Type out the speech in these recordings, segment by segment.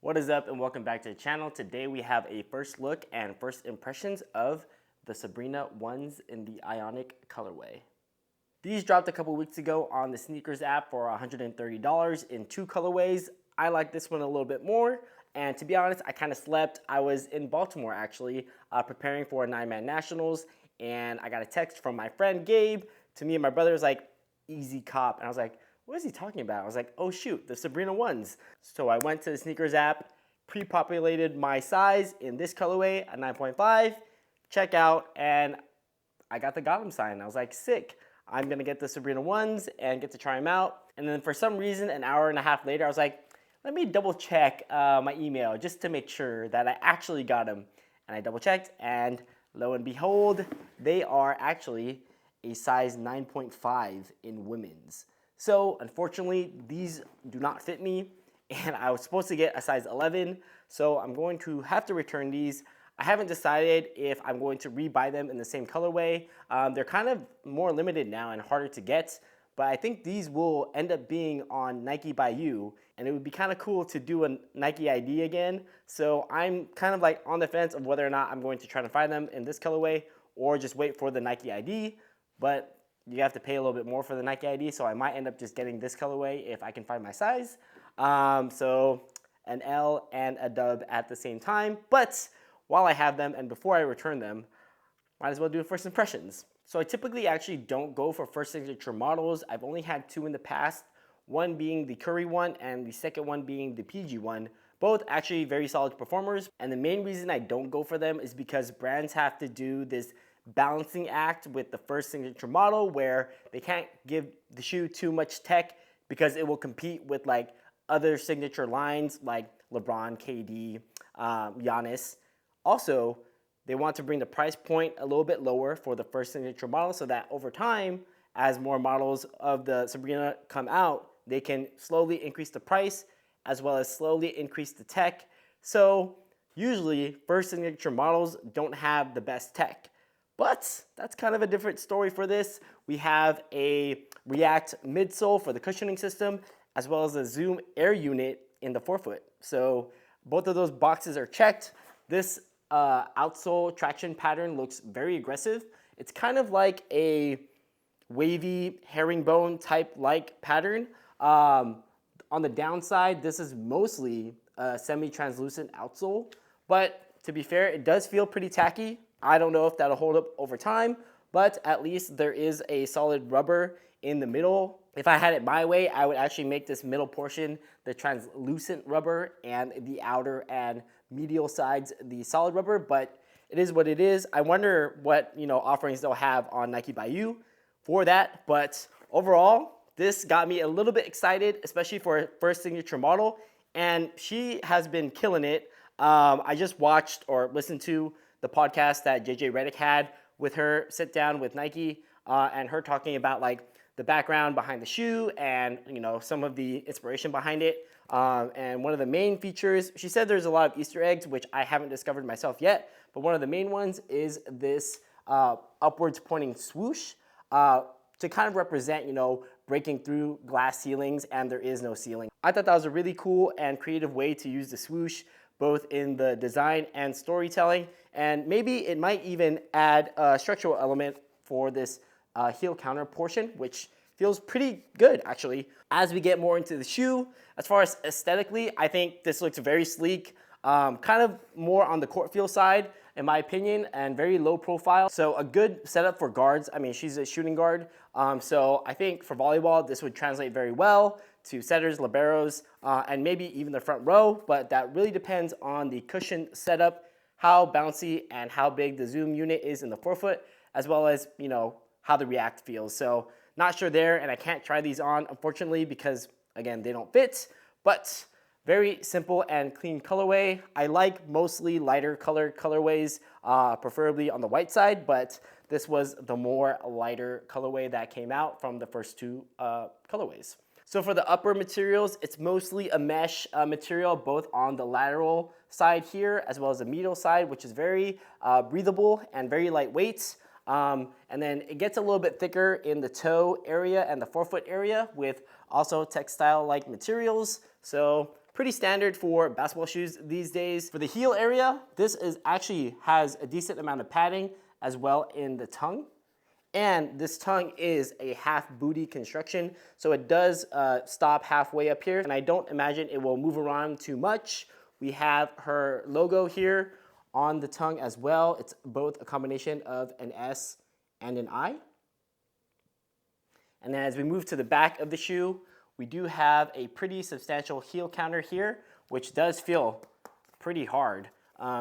What is up and welcome back to the channel. Today we have a first look and first impressions of the Sabrina ones in the Ionic colorway. These dropped a couple weeks ago on the sneakers app for $130 in two colorways. I like this one a little bit more, and to be honest, I kind of slept. I was in Baltimore actually, preparing for a 9-man nationals, and I got a text from my friend Gabe to me and my brother. Was like, easy cop, and I was like, what is he talking about? I was like, oh shoot, the Sabrina ones. So I went to the sneakers app, pre-populated my size in this colorway at 9.5, check out, and I got the Gotham sign. I was like, sick. I'm gonna get the Sabrina ones and get to try them out. And then for some reason, an hour and a half later, I was like, let me double check my email just to make sure that I actually got them. And I double checked, and lo and behold, they are actually a size 9.5 in women's. So unfortunately, these do not fit me, and I was supposed to get a size 11, so I'm going to have to return these. I haven't decided if I'm going to rebuy them in the same colorway. They're kind of more limited now and harder to get, but I think these will end up being on Nike by You, and it would be kind of cool to do a Nike ID again. So I'm kind of like on the fence of whether or not I'm going to try to find them in this colorway or just wait for the Nike ID, but you have to pay a little bit more for the Nike ID, so I might end up just getting this colorway if I can find my size. So an L and a dub at the same time, but while I have them and before I return them, might as well do first impressions. So I typically actually don't go for first signature models. I've only had two in the past, one being the Curry one and the second one being the PG one. Both actually very solid performers, and the main reason I don't go for them is because brands have to do this balancing act with the first signature model where they can't give the shoe too much tech because it will compete with like other signature lines like LeBron, KD, Giannis. Also, they want to bring the price point a little bit lower for the first signature model so that over time, as more models of the Sabrina come out, they can slowly increase the price as well as slowly increase the tech. So usually first signature models don't have the best tech. But that's kind of a different story for this. We have a React midsole for the cushioning system, as well as a Zoom air unit in the forefoot. So both of those boxes are checked. This outsole traction pattern looks very aggressive. It's kind of like a wavy herringbone type like pattern. On the downside, this is mostly a semi-translucent outsole, but to be fair, it does feel pretty tacky. I don't know if that'll hold up over time, but at least there is a solid rubber in the middle. If I had it my way, I would actually make this middle portion the translucent rubber and the outer and medial sides the solid rubber, but it is what it is. I wonder what offerings they'll have on Nike by You for that, but overall, this got me a little bit excited, especially for a first signature model, and she has been killing it. I just watched or listened to the podcast that JJ Redick had with her sit down with Nike and her talking about like the background behind the shoe and some of the inspiration behind it. And one of the main features, she said there's a lot of Easter eggs, which I haven't discovered myself yet, but one of the main ones is this upwards pointing swoosh to kind of represent, breaking through glass ceilings and there is no ceiling. I thought that was a really cool and creative way to use the swoosh, both in the design and storytelling, and maybe it might even add a structural element for this heel counter portion, which feels pretty good actually. As we get more into the shoe, as far as aesthetically, I think this looks very sleek, kind of more on the court feel side in my opinion, and very low profile. So a good setup for guards. I mean, she's a shooting guard, so I think for volleyball, this would translate very well to setters, liberos, and maybe even the front row, but that really depends on the cushion setup, how bouncy and how big the Zoom unit is in the forefoot, as well as, how the React feels. So not sure there, and I can't try these on, unfortunately, because again, they don't fit, but very simple and clean colorway. I like mostly lighter colorways, preferably on the white side, but this was the more lighter colorway that came out from the first two colorways. So for the upper materials, it's mostly a mesh material, both on the lateral side here, as well as the medial side, which is very breathable and very lightweight. And then it gets a little bit thicker in the toe area and the forefoot area with also textile-like materials. So pretty standard for basketball shoes these days. For the heel area, this is actually has a decent amount of padding as well in the tongue. And this tongue is a half booty construction, so it does stop halfway up here, and I don't imagine it will move around too much. We have her logo here on the tongue as well. It's both a combination of an S and an I. And then as we move to the back of the shoe, we do have a pretty substantial heel counter here, which does feel pretty hard.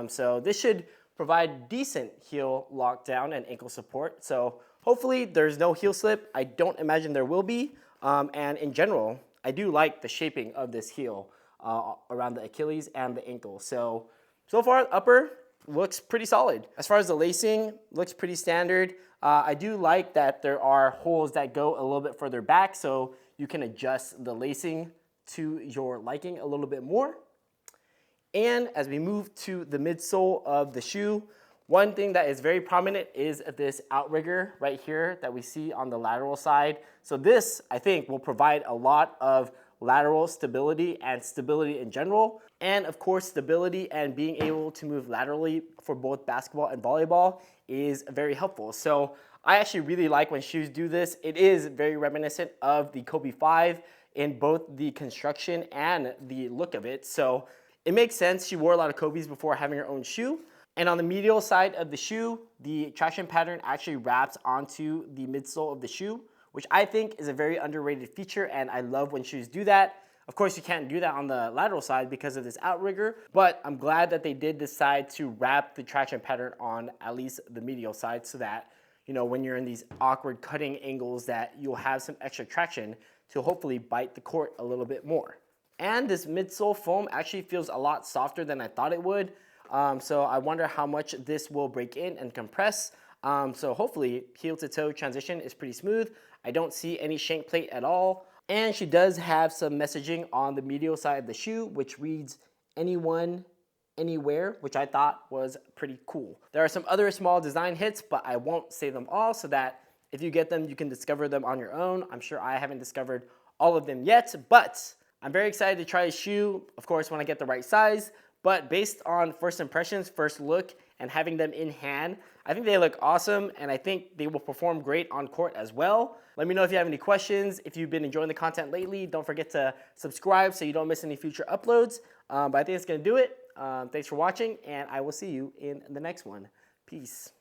So this should provide decent heel lockdown and ankle support. So hopefully there's no heel slip. I don't imagine there will be. And in general, I do like the shaping of this heel around the Achilles and the ankle. So far, upper looks pretty solid. As far as the lacing, looks pretty standard. I do like that there are holes that go a little bit further back, so you can adjust the lacing to your liking a little bit more. And as we move to the midsole of the shoe, one thing that is very prominent is this outrigger right here that we see on the lateral side. So this, I think, will provide a lot of lateral stability and stability in general. And of course, stability and being able to move laterally for both basketball and volleyball is very helpful. So I actually really like when shoes do this. It is very reminiscent of the Kobe 5 in both the construction and the look of it. So it makes sense. She wore a lot of Kobe's before having her own shoe. And on the medial side of the shoe, the traction pattern actually wraps onto the midsole of the shoe, which I think is a very underrated feature, and I love when shoes do that. Of course, you can't do that on the lateral side because of this outrigger, but I'm glad that they did decide to wrap the traction pattern on at least the medial side so that, you know, when you're in these awkward cutting angles that you'll have some extra traction to hopefully bite the court a little bit more. And this midsole foam actually feels a lot softer than I thought it would. So I wonder how much this will break in and compress. So hopefully heel to toe transition is pretty smooth. I don't see any shank plate at all. And she does have some messaging on the medial side of the shoe, which reads anyone, anywhere, which I thought was pretty cool. There are some other small design hits, but I won't say them all so that if you get them, you can discover them on your own. I'm sure I haven't discovered all of them yet, but I'm very excited to try a shoe, of course, when I get the right size. But based on first impressions, first look, and having them in hand, I think they look awesome, and I think they will perform great on court as well. Let me know if you have any questions. If you've been enjoying the content lately, don't forget to subscribe so you don't miss any future uploads. But I think it's going to do it. Thanks for watching, and I will see you in the next one. Peace.